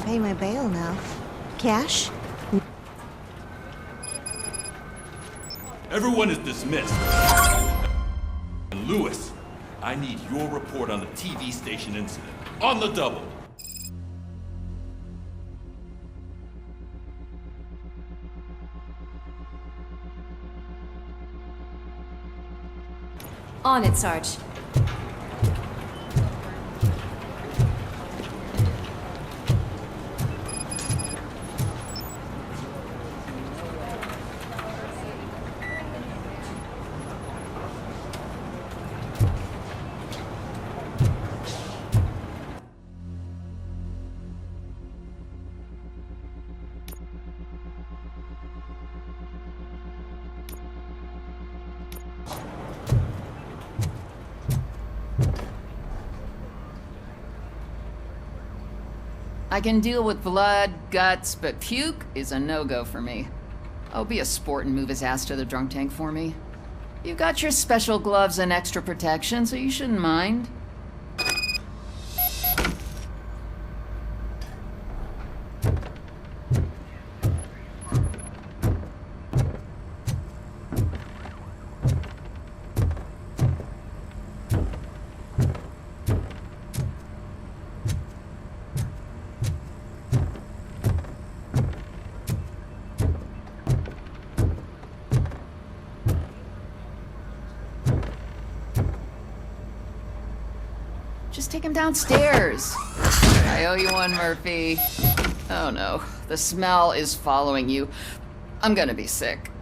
pay my bail now. Cash? Everyone is dismissed. And Lewis, I need your report on the TV station incident. On the double. On it, Sarge. I can deal with blood, guts, but puke is a no-go for me. Oh, be a sport and move his ass to the drunk tank for me. You got your special gloves and extra protection, so you shouldn't mind. Just take him downstairs. I owe you one, Murphy. Oh no, the smell is following you. I'm gonna be sick.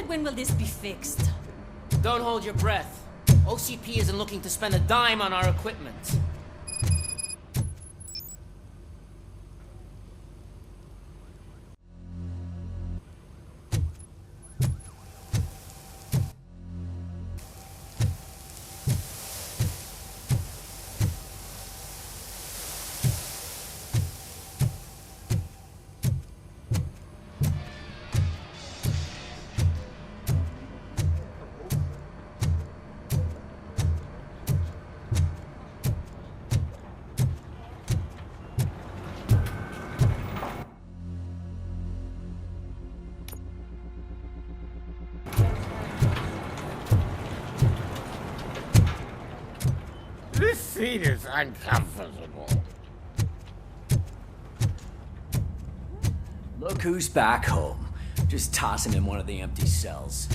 When will this be fixed? Don't hold your breath. OCP isn't looking to spend a dime on our equipment. This seat is uncomfortable. Look who's back home. Just toss him in one of the empty cells.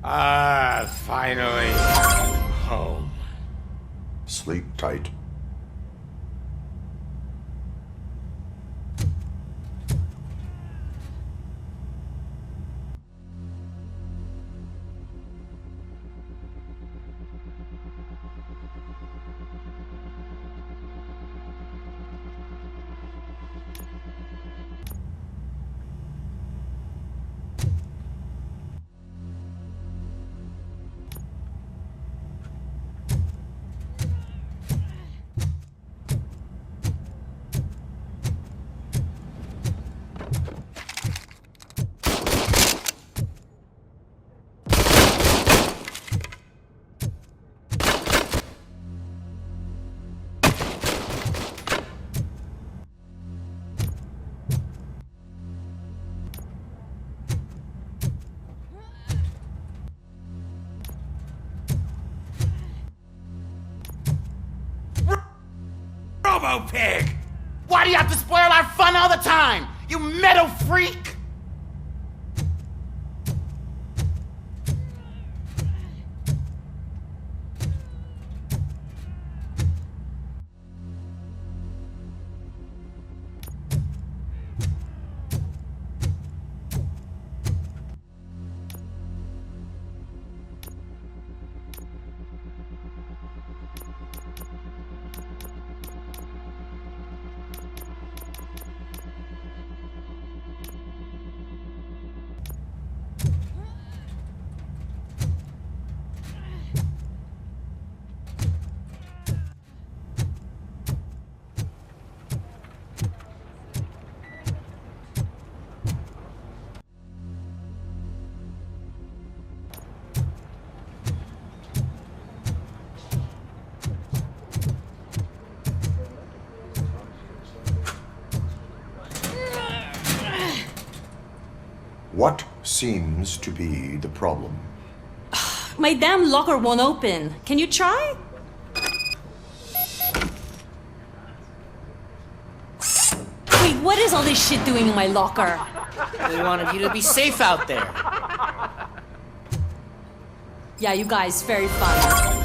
Finally home. Sleep tight. Robo-Pig! Why do you have to spoil our fun all the time? You metal freak! What seems to be the problem? My damn locker won't open. Can you try? Wait, what is all this shit doing in my locker? We wanted you to be safe out there. Yeah, you guys, very fun.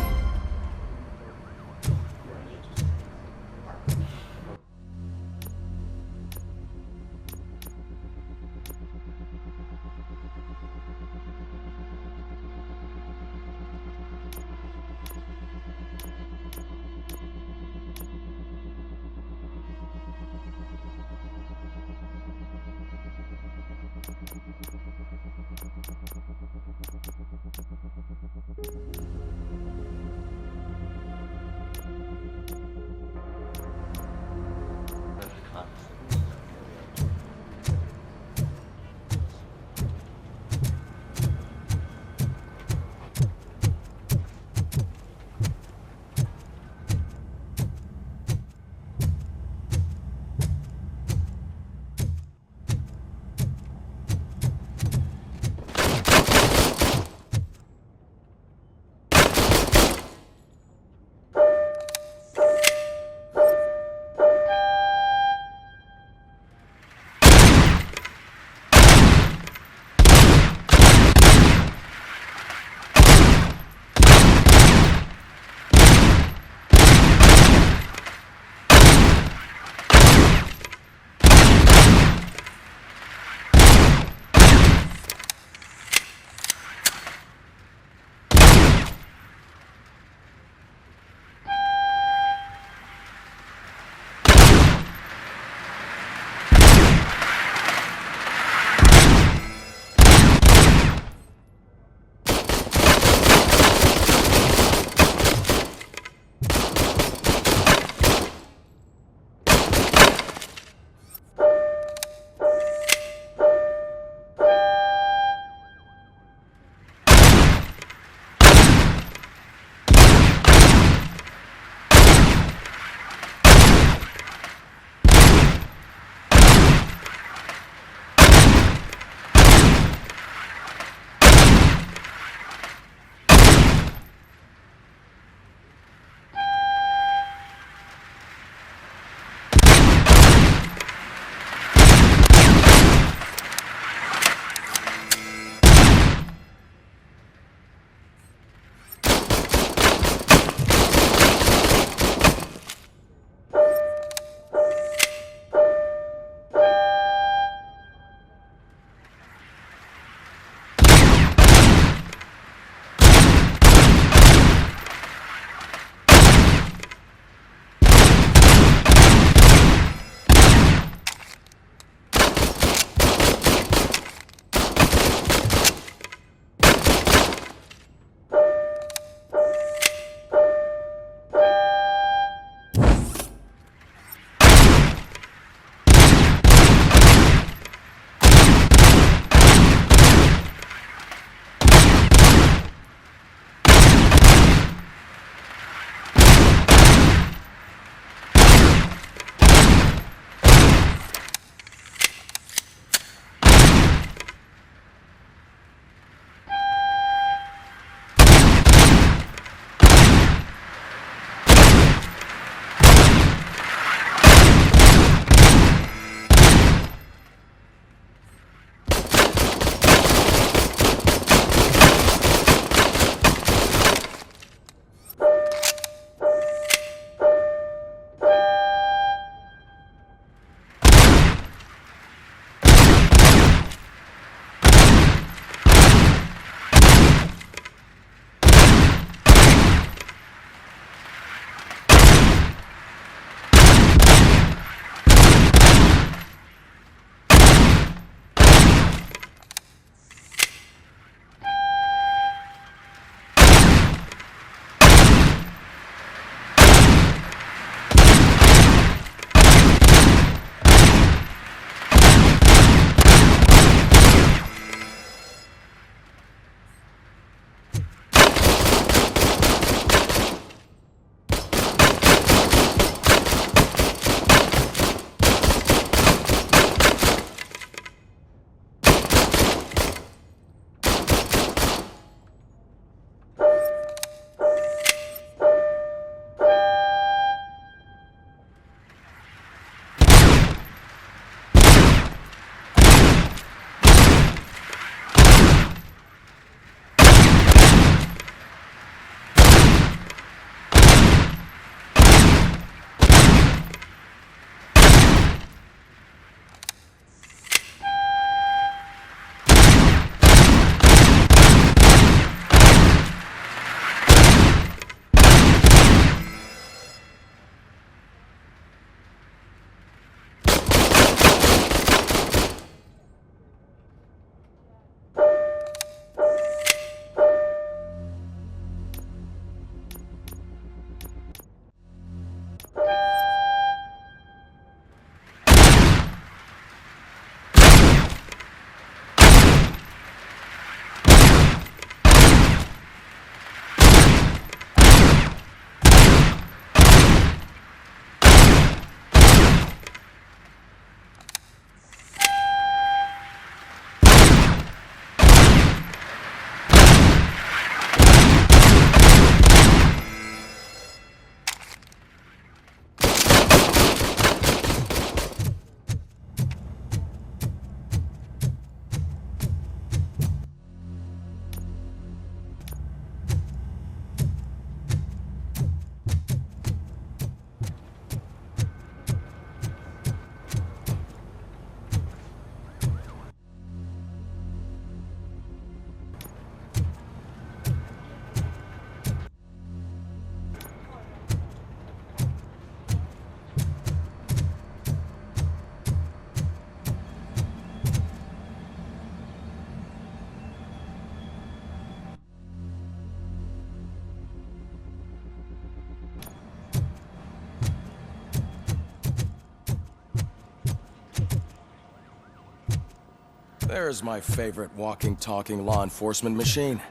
There's my favorite walking, talking law enforcement machine.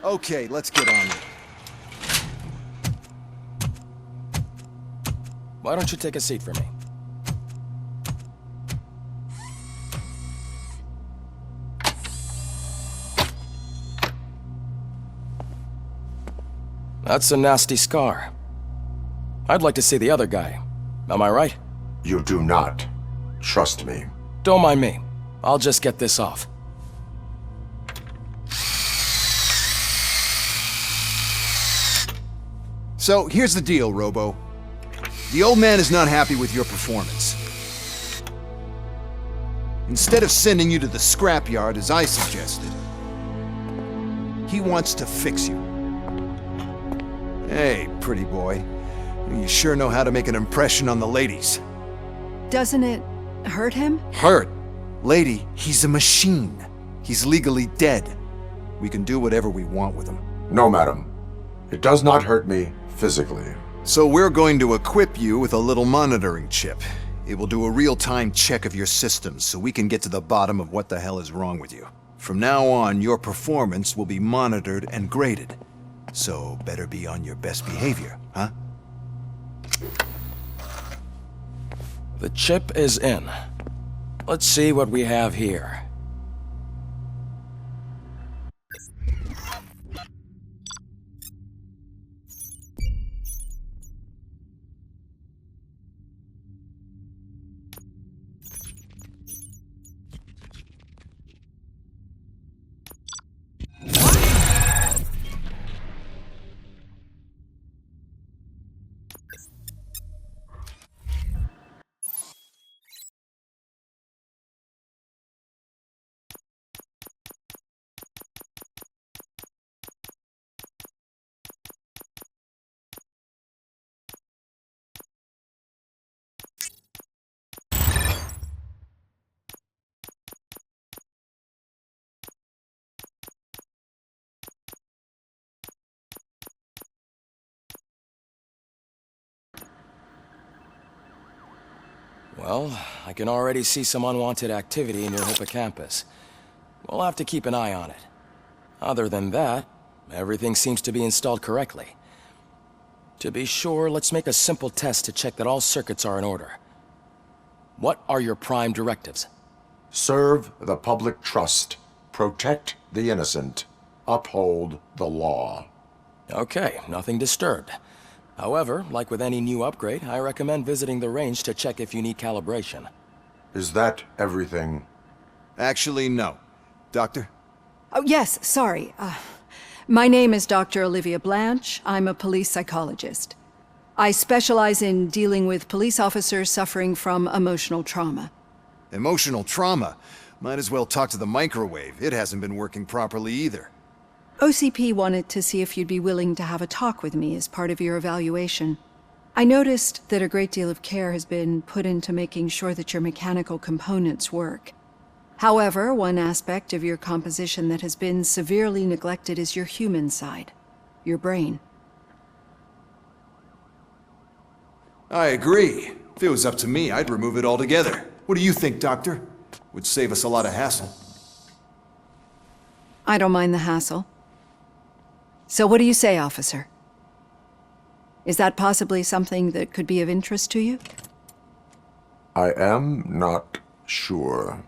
Okay, let's get on it. Why don't you take a seat for me? That's a nasty scar. I'd like to see the other guy. Am I right? You do not. Trust me. Don't mind me. I'll just get this off. So, here's the deal, Robo. The old man is not happy with your performance. Instead of sending you to the scrapyard, as I suggested, he wants to fix you. Hey, pretty boy. You sure know how to make an impression on the ladies. Doesn't it hurt him? Hurt? Lady, he's a machine. He's legally dead. We can do whatever we want with him. No, madam. It does not hurt me physically. So we're going to equip you with a little monitoring chip. It will do a real-time check of your systems so we can get to the bottom of what the hell is wrong with you. From now on, your performance will be monitored and graded. So better be on your best behavior, huh? The chip is in. Let's see what we have here. Well, I can already see some unwanted activity in your hippocampus. We'll have to keep an eye on it. Other than that, everything seems to be installed correctly. To be sure, let's make a simple test to check that all circuits are in order. What are your prime directives? Serve the public trust. Protect the innocent. Uphold the law. Okay, nothing disturbed. However, like with any new upgrade, I recommend visiting the range to check if you need calibration. Is that everything? Actually, no. Doctor? Oh, yes, sorry. My name is Dr. Olivia Blanche. I'm a police psychologist. I specialize in dealing with police officers suffering from emotional trauma. Emotional trauma? Might as well talk to the microwave. It hasn't been working properly either. OCP wanted to see if you'd be willing to have a talk with me as part of your evaluation. I noticed that a great deal of care has been put into making sure that your mechanical components work. However, one aspect of your composition that has been severely neglected is your human side, your brain. I agree. If it was up to me, I'd remove it altogether. What do you think, Doctor? Would save us a lot of hassle. I don't mind the hassle. So what do you say, officer? Is that possibly something that could be of interest to you? I am not sure.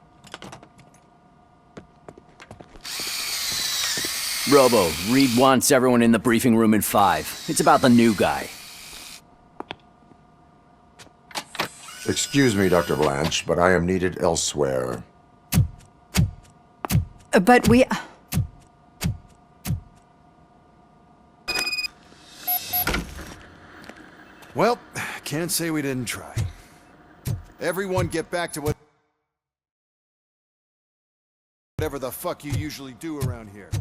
Robo, Reed wants everyone in the briefing room in 5. It's about the new guy. Excuse me, Dr. Blanche, but I am needed elsewhere. But we... Well, can't say we didn't try. Everyone get back to whatever the fuck you usually do around here.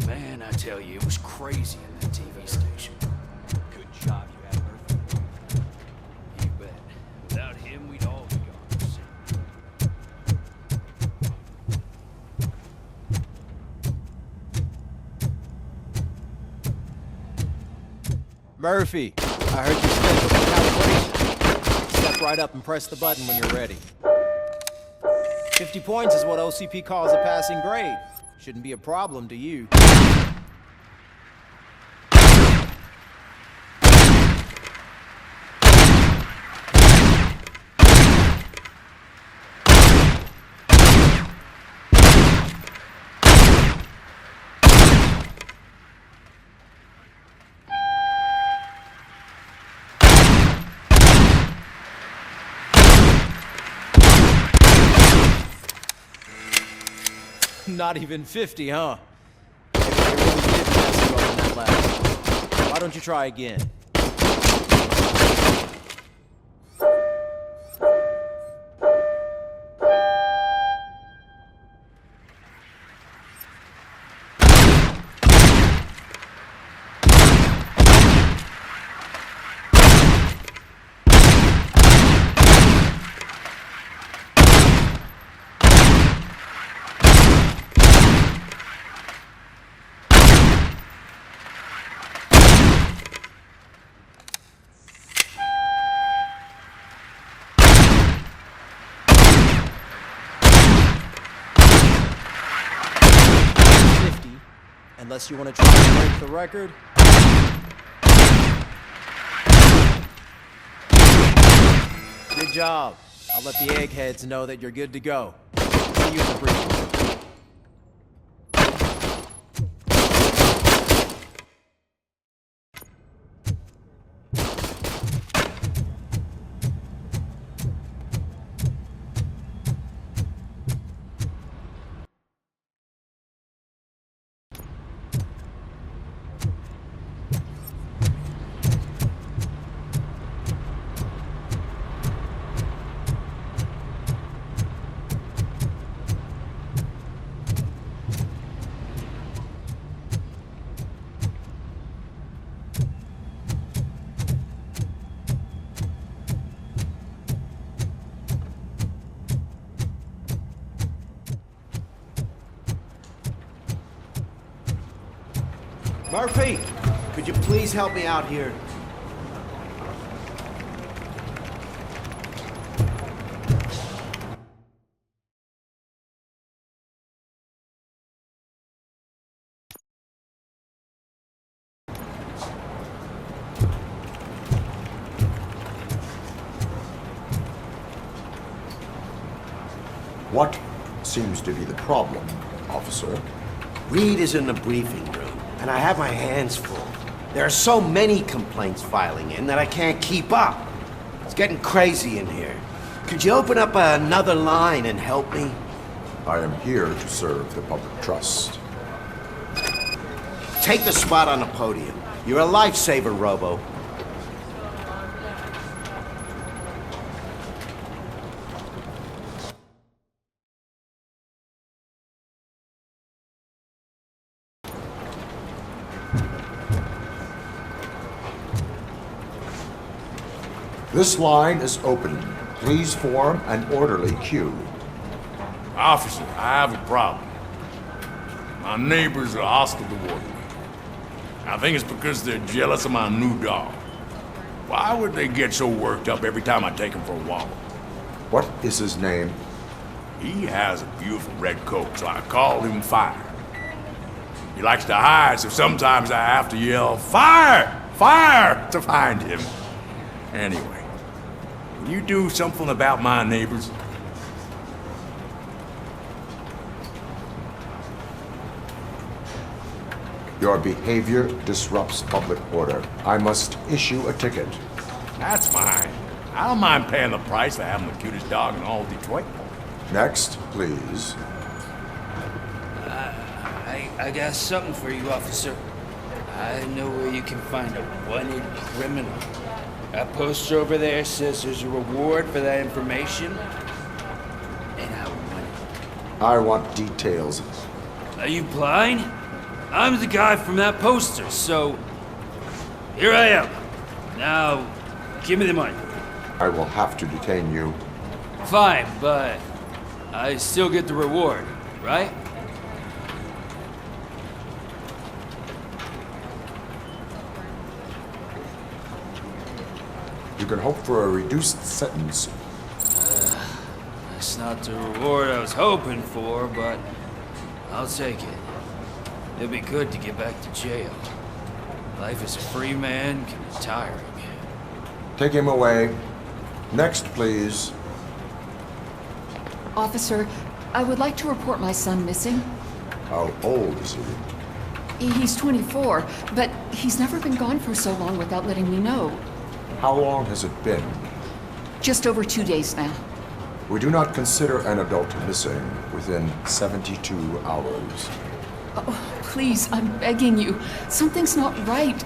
Man, I tell you, it was crazy in that TV station. Good job you had Murphy. You bet. Without him, we'd all be gone. Murphy, I heard you scheduled for calibration. Step Walk right up and press the button when you're ready. 50 points is what OCP calls a passing grade. Shouldn't be a problem to you. Not even 50, huh? Maybe they really did mess you up in that last. Why don't you try again? Unless you want to try to break the record. Good job. I'll let the eggheads know that you're good to go. See you in the briefing. Murphy, could you please help me out here? What seems to be the problem, officer? Reed is in the briefing room, and I have my hands full. There are so many complaints filing in that I can't keep up. It's getting crazy in here. Could you open up another line and help me? I am here to serve the public trust. Take the spot on the podium. You're a lifesaver, Robo. This line is open. Please form an orderly queue. Officer, I have a problem. My neighbors are hostile toward me. I think it's because they're jealous of my new dog. Why would they get so worked up every time I take him for a walk? What is his name? He has a beautiful red coat, so I called him Fire. He likes to hide, so sometimes I have to yell, "Fire! Fire!" to find him. Anyway, will you do something about my neighbors? Your behavior disrupts public order. I must issue a ticket. That's fine. I don't mind paying the price for having the cutest dog in all of Detroit. Next, please. I got something for you, officer. I know where you can find a wanted criminal. That poster over there says there's a reward for that information, and I want it. I want details. Are you blind? I'm the guy from that poster, so here I am. Now, give me the money. I will have to detain you. Fine, but I still get the reward, right? You can hope for a reduced sentence. That's not the reward I was hoping for, but I'll take it. It'll be good to get back to jail. Life as a free man can be tiring. Take him away. Next, please. Officer, I would like to report my son missing. How old is he? He's 24, but he's never been gone for so long without letting me know. How long has it been? Just over 2 days now. We do not consider an adult missing within 72 hours. Oh, please, I'm begging you. Something's not right.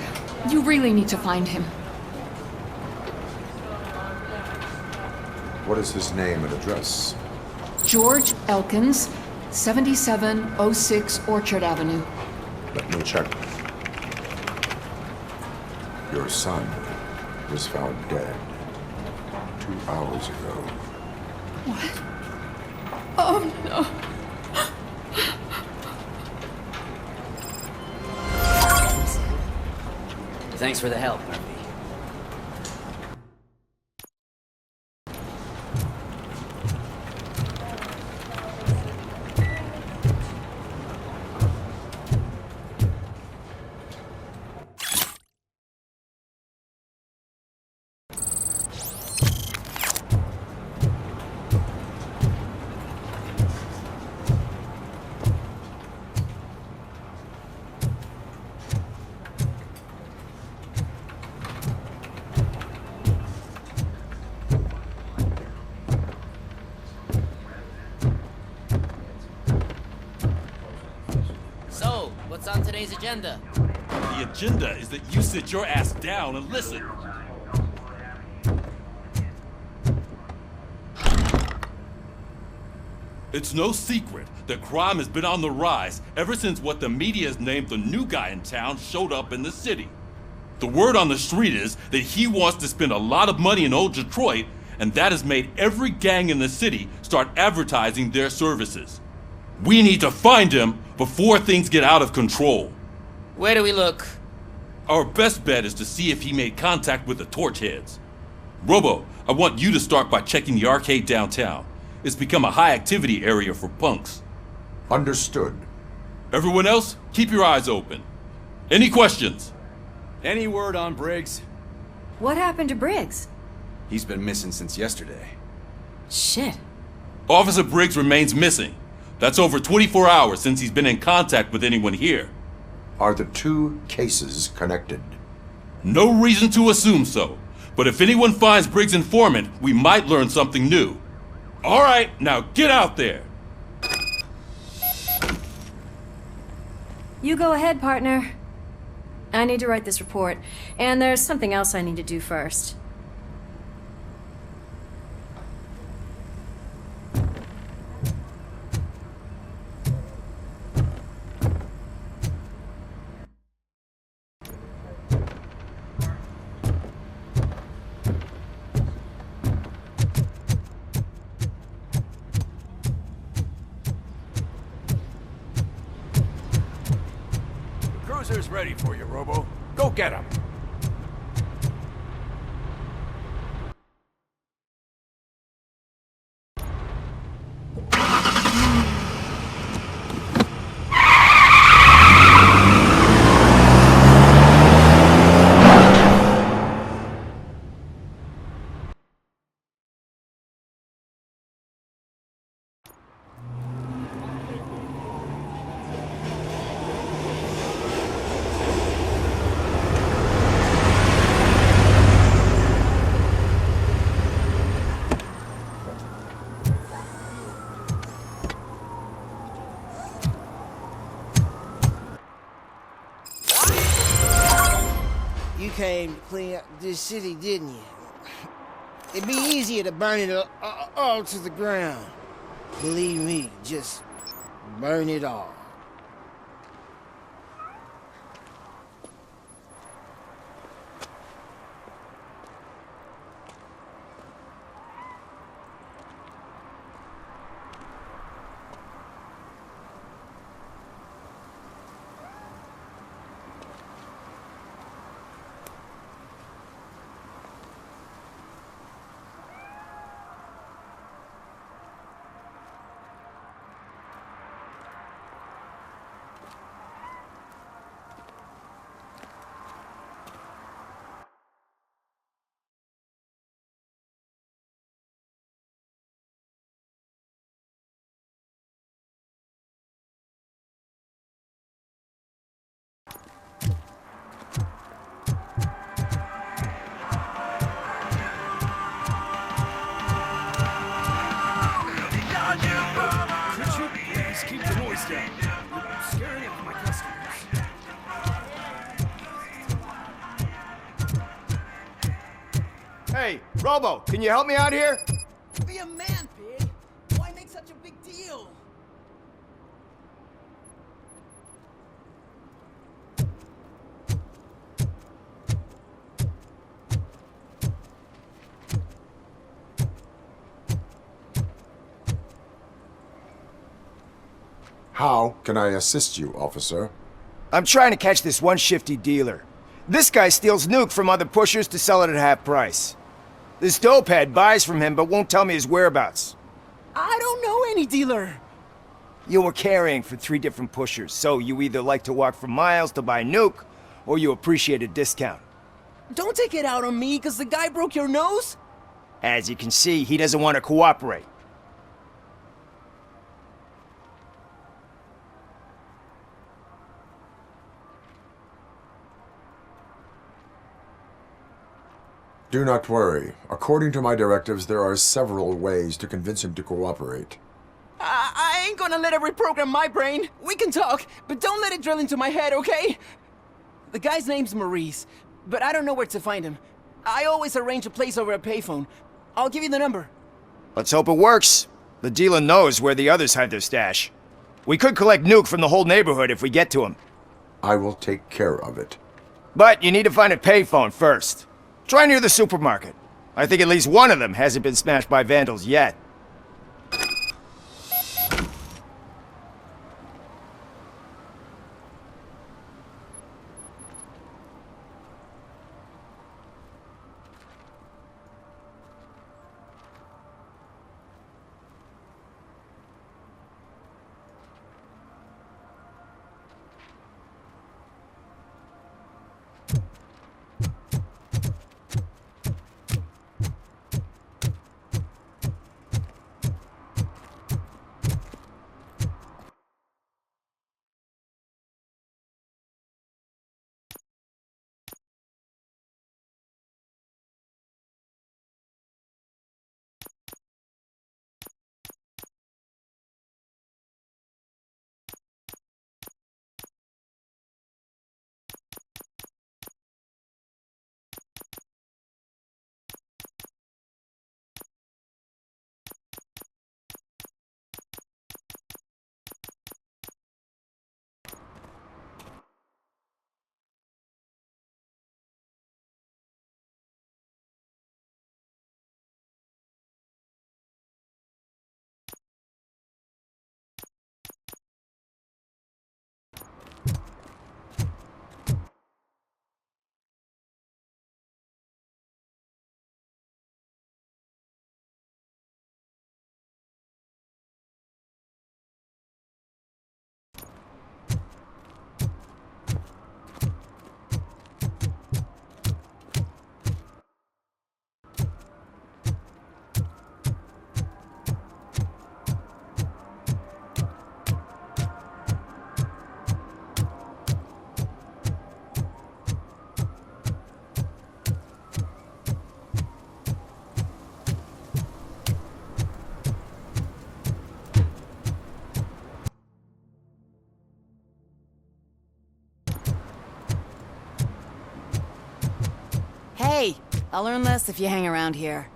You really need to find him. What is his name and address? George Elkins, 7706 Orchard Avenue. Let me check. Your son was found dead 2 hours ago. What? Oh, no. Thanks for the help, Murphy. What's on today's agenda? The agenda is that you sit your ass down and listen. It's no secret that crime has been on the rise ever since what the media has named the new guy in town showed up in the city. The word on the street is that he wants to spend a lot of money in old Detroit, and that has made every gang in the city start advertising their services. We need to find him before things get out of control. Where do we look? Our best bet is to see if he made contact with the Torchheads. Robo, I want you to start by checking the arcade downtown. It's become a high-activity area for punks. Understood. Everyone else, keep your eyes open. Any questions? Any word on Briggs? What happened to Briggs? He's been missing since yesterday. Shit. Officer Briggs remains missing. That's over 24 hours since he's been in contact with anyone here. Are the two cases connected? No reason to assume so. But if anyone finds Briggs' informant, we might learn something new. All right, now get out there. You go ahead, partner. I need to write this report, and there's something else I need to do first. Cruiser's ready for you, Robo. Go get him. You came to clean up this city, didn't you? It'd be easier to burn it all to the ground. Believe me, just burn it all. down. You're scaring off my customers. Hey, Robo, can you help me out here? Be a man, pig. Why make such a big deal? How can I assist you, officer? I'm trying to catch this one shifty dealer. This guy steals nuke from other pushers to sell it at half price. This dopehead buys from him but won't tell me his whereabouts. I don't know any dealer. You were carrying for 3 different pushers, so you either like to walk for miles to buy nuke, or you appreciate a discount. Don't take it out on me because the guy broke your nose. As you can see, he doesn't want to cooperate. Do not worry. According to my directives, there are several ways to convince him to cooperate. I ain't gonna let it reprogram my brain. We can talk, but don't let it drill into my head, okay? The guy's name's Maurice, but I don't know where to find him. I always arrange a place over a payphone. I'll give you the number. Let's hope it works. The dealer knows where the others hide their stash. We could collect nuke from the whole neighborhood if we get to him. I will take care of it. But you need to find a payphone first. Try near the supermarket. I think at least one of them hasn't been smashed by vandals yet. Hey, I'll learn less if you hang around here.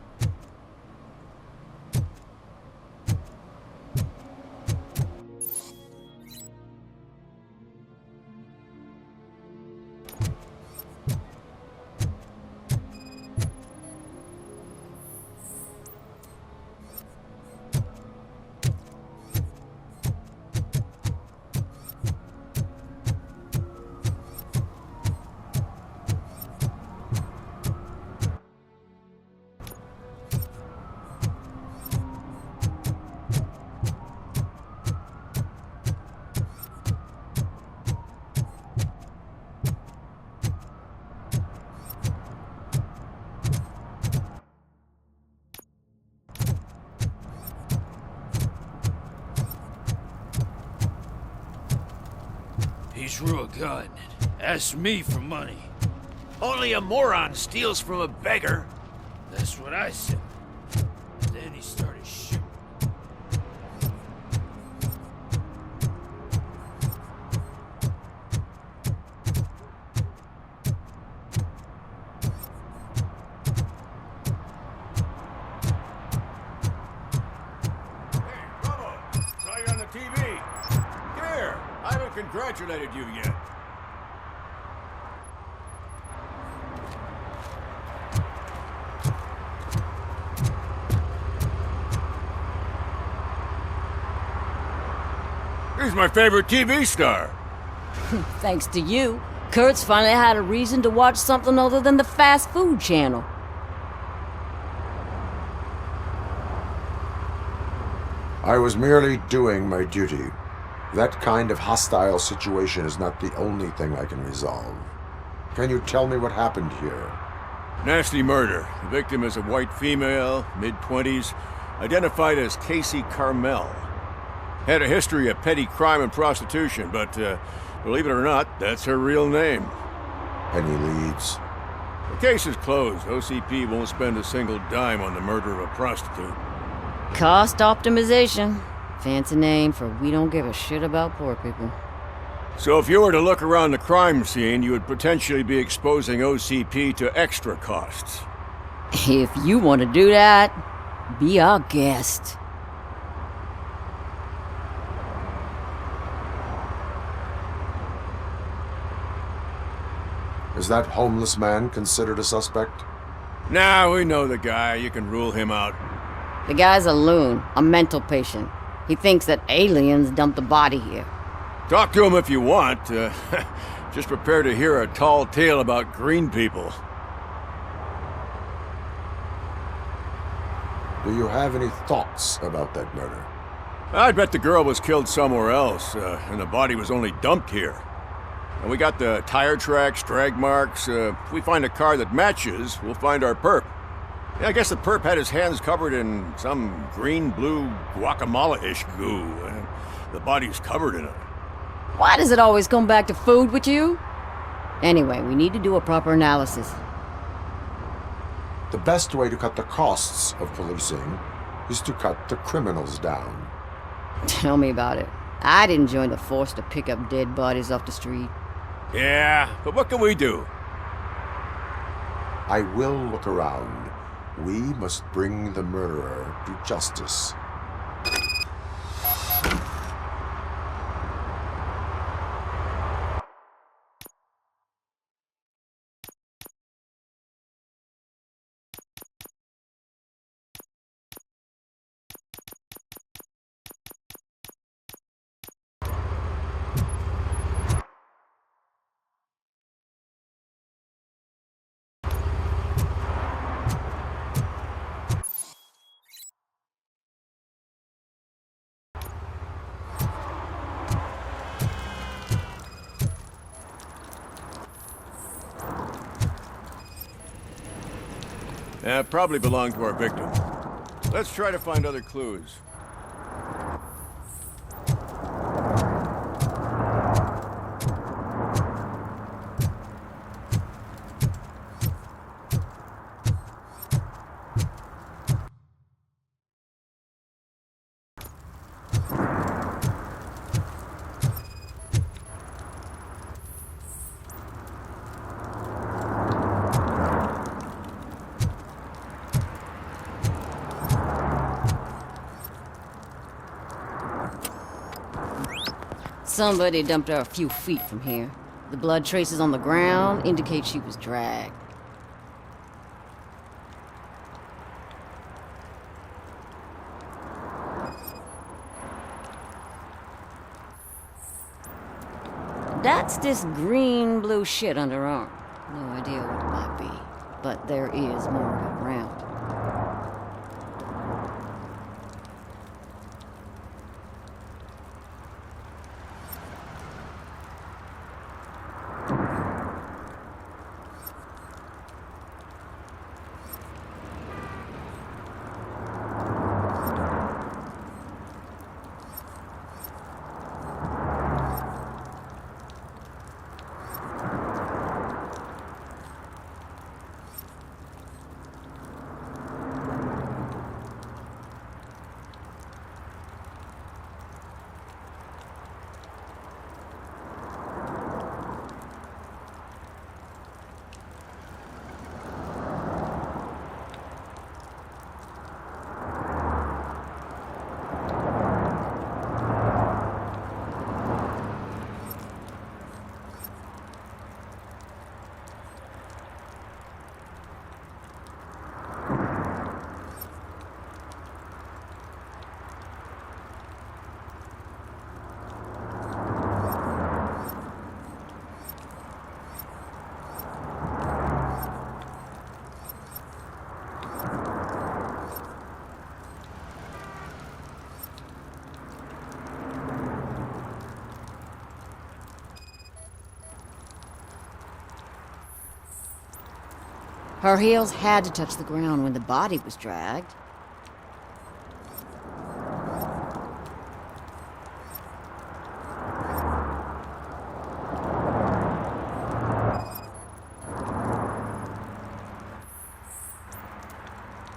He drew a gun and asked me for money. Only a moron steals from a beggar. That's what I said. Then he started shooting. congratulated you yet. He's my favorite TV star. Thanks to you, Kurt's finally had a reason to watch something other than the fast food channel. I was merely doing my duty. That kind of hostile situation is not the only thing I can resolve. Can you tell me what happened here? Nasty murder. The victim is a white female, mid-20s, identified as Casey Carmel. Had a history of petty crime and prostitution, but believe it or not, that's her real name. Any leads? The case is closed. OCP won't spend a single dime on the murder of a prostitute. Cost optimization. Fancy name for we don't give a shit about poor people. So if you were to look around the crime scene, you would potentially be exposing OCP to extra costs. If you want to do that, be our guest. Is that homeless man considered a suspect? Nah, we know the guy. You can rule him out. The guy's a loon, a mental patient. He thinks that aliens dumped the body here. Talk to him if you want. Just prepare to hear a tall tale about green people. Do you have any thoughts about that murder? I bet the girl was killed somewhere else, and the body was only dumped here. And we got the tire tracks, drag marks. If we find a car that matches, we'll find our perp. Yeah, I guess the perp had his hands covered in some green-blue guacamole-ish goo. The body's covered in it. Why does it always come back to food with you? Anyway, we need to do a proper analysis. The best way to cut the costs of policing is to cut the criminals down. Tell me about it. I didn't join the force to pick up dead bodies off the street. Yeah, but what can we do? I will look around. We must bring the murderer to justice. Probably belonged to our victim. Let's try to find other clues. Somebody dumped her a few feet from here. The blood traces on the ground indicate she was dragged. That's this green-blue shit under her arm. No idea what it might be, but there is more of it around. Her heels had to touch the ground when the body was dragged.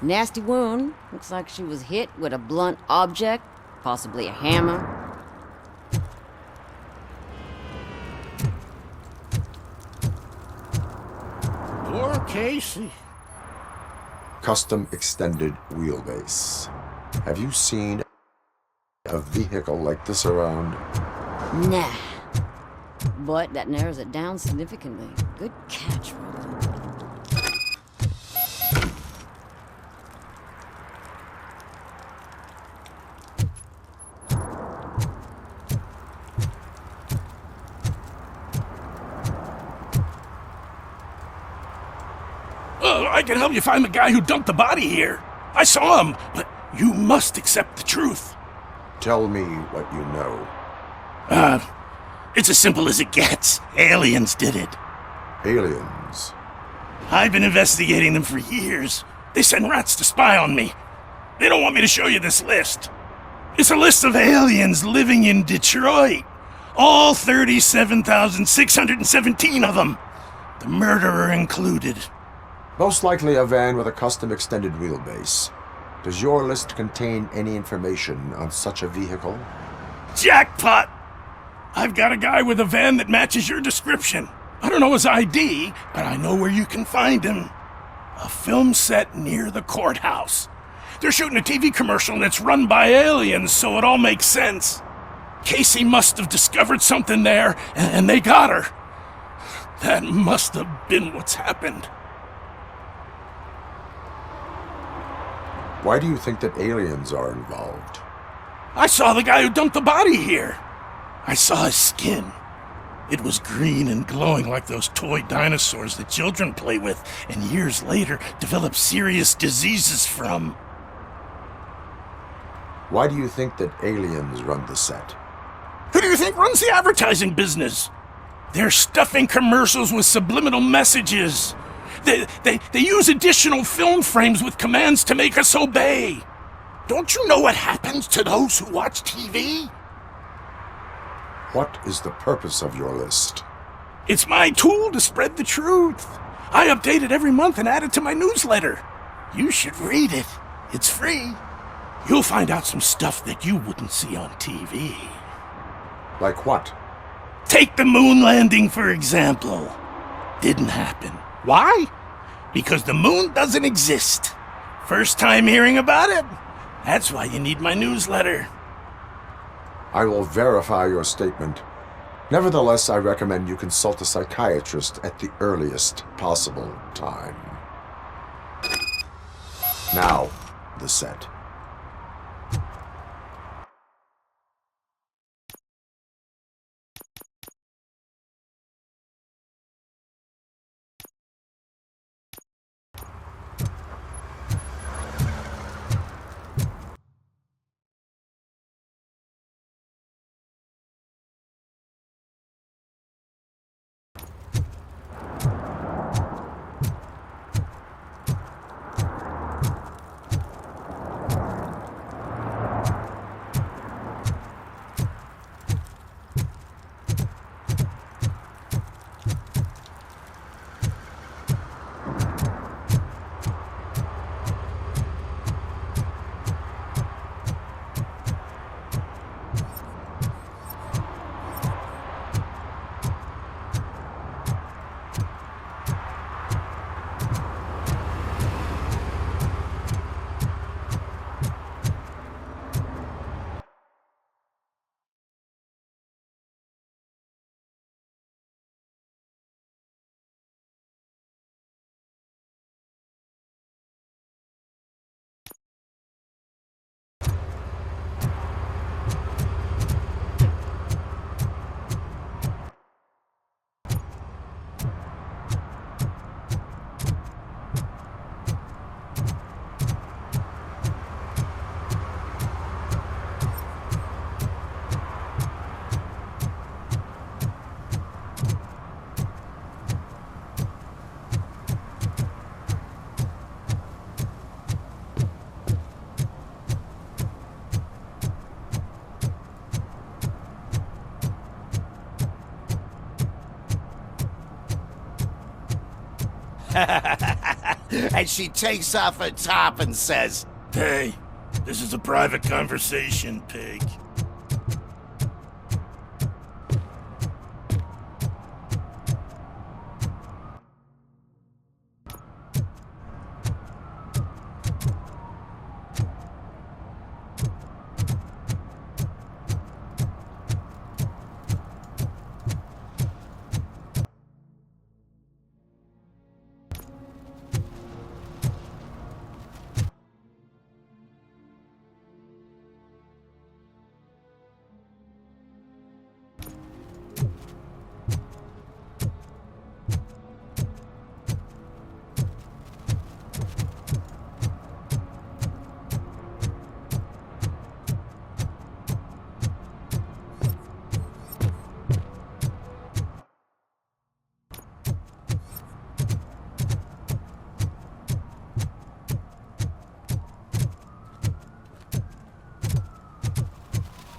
Nasty wound. Looks like she was hit with a blunt object, possibly a hammer. Poor Casey. Custom extended wheelbase. Have you seen a vehicle like this around? Nah. But that narrows it down significantly. Good catch, Robin. I can help you find the guy who dumped the body here. I saw him, but you must accept the truth. Tell me what you know. It's as simple as it gets. Aliens did it. Aliens? I've been investigating them for years. They send rats to spy on me. They don't want me to show you this list. It's a list of aliens living in Detroit. All 37,617 of them. The murderer included. Most likely a van with a custom extended wheelbase. Does your list contain any information on such a vehicle? Jackpot! I've got a guy with a van that matches your description. I don't know his ID, but I know where you can find him. A film set near the courthouse. They're shooting a TV commercial and it's run by aliens, so it all makes sense. Casey must have discovered something there, and they got her. That must have been what's happened. Why do you think that aliens are involved? I saw the guy who dumped the body here. I saw his skin. It was green and glowing like those toy dinosaurs that children play with and years later develop serious diseases from. Why do you think that aliens run the set? Who do you think runs the advertising business? They're stuffing commercials with subliminal messages. They use additional film frames with commands to make us obey. Don't you know what happens to those who watch TV? What is the purpose of your list? It's my tool to spread the truth. I update it every month and add it to my newsletter. You should read it. It's free. You'll find out some stuff that you wouldn't see on TV. Like what? Take the moon landing, for example. Didn't happen. Why? Because the moon doesn't exist. First time hearing about it? That's why you need my newsletter. I will verify your statement. Nevertheless, I recommend you consult a psychiatrist at the earliest possible time. Now, the set. And she takes off her top and says, Hey, this is a private conversation, pig.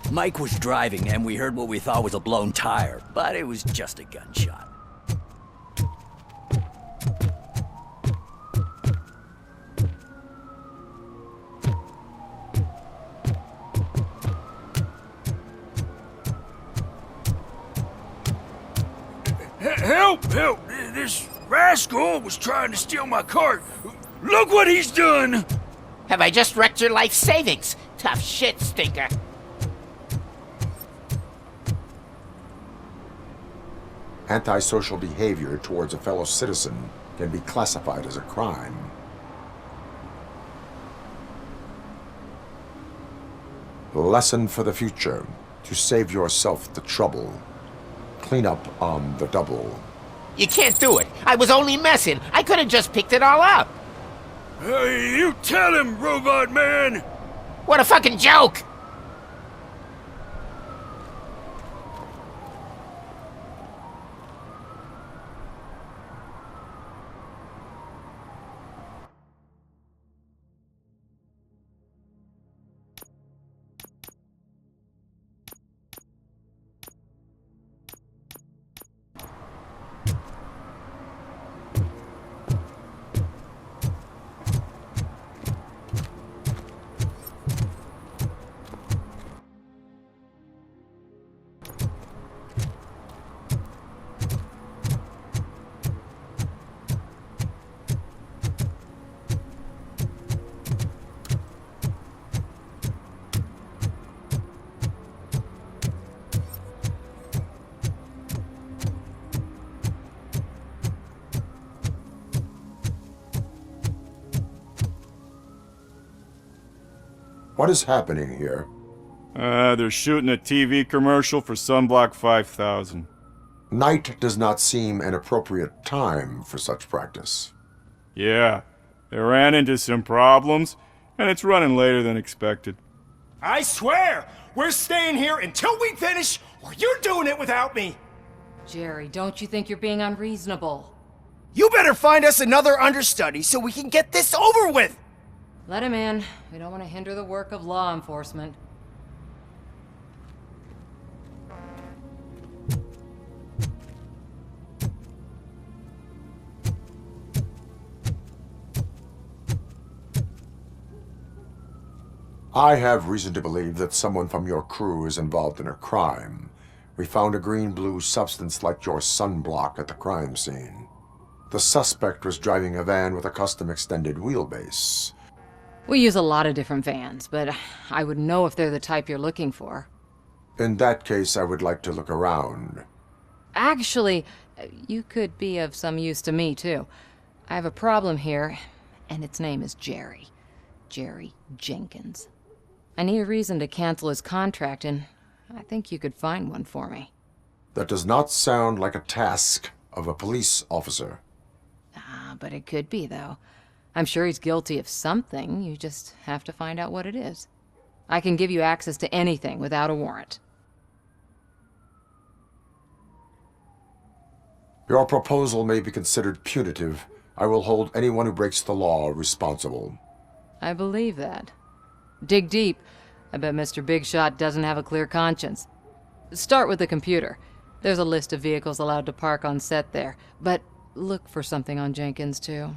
Mike was driving and we heard what we thought was a blown tire, but it was just a gunshot. Help! Help! This rascal was trying to steal my cart. Look what he's done! Have I just wrecked your life savings? Tough shit, stinker. Antisocial behavior towards a fellow citizen can be classified as a crime. Lesson for the future: to save yourself the trouble. Clean up on the double. You can't do it. I was only messing. I could have just picked it all up. You tell him, Robot Man! What a fucking joke! What is happening here? They're shooting a TV commercial for Sunblock 5000. Night does not seem an appropriate time for such practice. Yeah, they ran into some problems, and it's running later than expected. I swear, we're staying here until we finish, or you're doing it without me! Jerry, don't you think you're being unreasonable? You better find us another understudy so we can get this over with! Let him in. We don't want to hinder the work of law enforcement. I have reason to believe that someone from your crew is involved in a crime. We found a green-blue substance like your sunblock at the crime scene. The suspect was driving a van with a custom extended wheelbase. We use a lot of different vans, but I wouldn't know if they're the type you're looking for. In that case, I would like to look around. Actually, you could be of some use to me, too. I have a problem here, and its name is Jerry. Jerry Jenkins. I need a reason to cancel his contract, and I think you could find one for me. That does not sound like a task of a police officer. But it could be, though. I'm sure he's guilty of something. You just have to find out what it is. I can give you access to anything without a warrant. Your proposal may be considered punitive. I will hold anyone who breaks the law responsible. I believe that. Dig deep. I bet Mr. Big Shot doesn't have a clear conscience. Start with the computer. There's a list of vehicles allowed to park on set there. But look for something on Jenkins, too.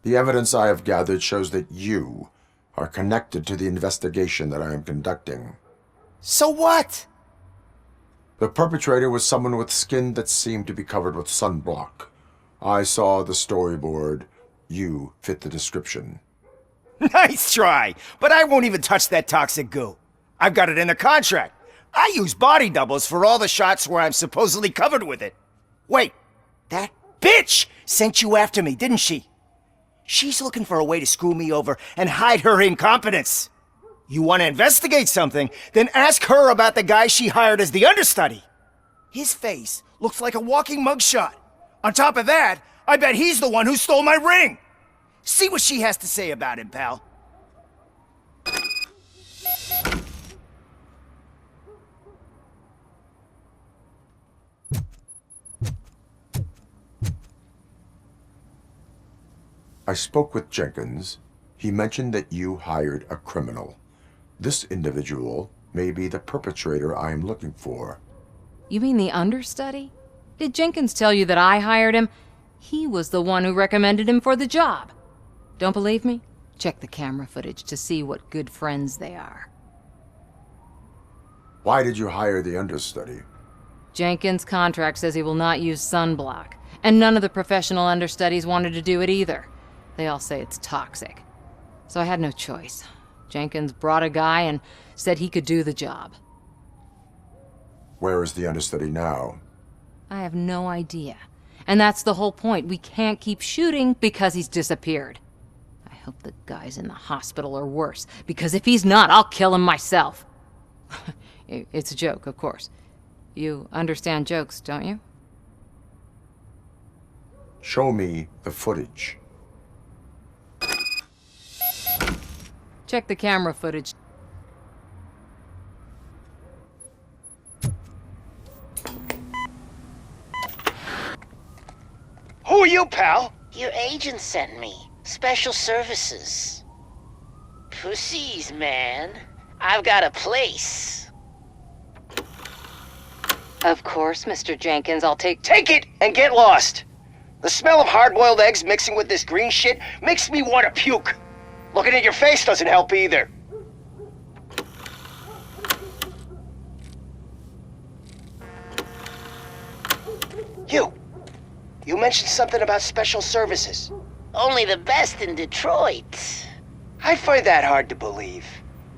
The evidence I have gathered shows that you are connected to the investigation that I am conducting. So what? The perpetrator was someone with skin that seemed to be covered with sunblock. I saw the storyboard. You fit the description. Nice try, but I won't even touch that toxic goo. I've got it in the contract. I use body doubles for all the shots where I'm supposedly covered with it. Wait, that bitch sent you after me, didn't she? She's looking for a way to screw me over and hide her incompetence. You want to investigate something, then ask her about the guy she hired as the understudy. His face looks like a walking mugshot. On top of that, I bet he's the one who stole my ring. See what she has to say about him, pal. I spoke with Jenkins. He mentioned that you hired a criminal. This individual may be the perpetrator I am looking for. You mean the understudy? Did Jenkins tell you that I hired him? He was the one who recommended him for the job. Don't believe me? Check the camera footage to see what good friends they are. Why did you hire the understudy? Jenkins' contract says he will not use sunblock, and none of the professional understudies wanted to do it either. They all say it's toxic. So I had no choice. Jenkins brought a guy and said he could do the job. Where is the understudy now? I have no idea. And that's the whole point. We can't keep shooting because he's disappeared. I hope the guy's in the hospital or worse, because if he's not, I'll kill him myself. It's a joke, of course. You understand jokes, don't you? Show me the footage. Check the camera footage. Who are you, pal? Your agent sent me. Special services. Pussies, man. I've got a place. Of course, Mr. Jenkins, I'll take it and get lost. The smell of hard-boiled eggs mixing with this green shit makes me want to puke. Looking at your face doesn't help either. You mentioned something about special services. Only the best in Detroit. I find that hard to believe.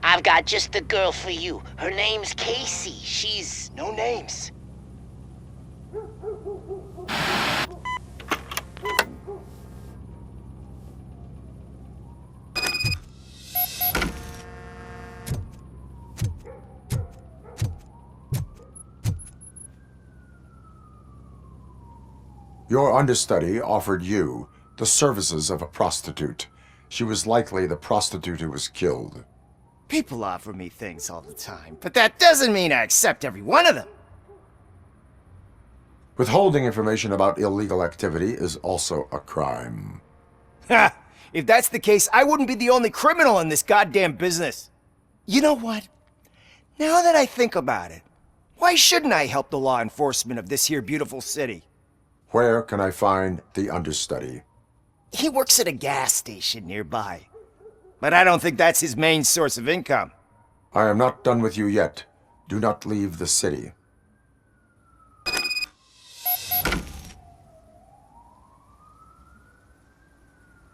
I've got just the girl for you. Her name's Casey. She's... No names. Your understudy offered you the services of a prostitute. She was likely the prostitute who was killed. People offer me things all the time, but that doesn't mean I accept every one of them. Withholding information about illegal activity is also a crime. Ha! If that's the case, I wouldn't be the only criminal in this goddamn business. You know what? Now that I think about it, why shouldn't I help the law enforcement of this here beautiful city? Where can I find the understudy? He works at a gas station nearby. But I don't think that's his main source of income. I am not done with you yet. Do not leave the city.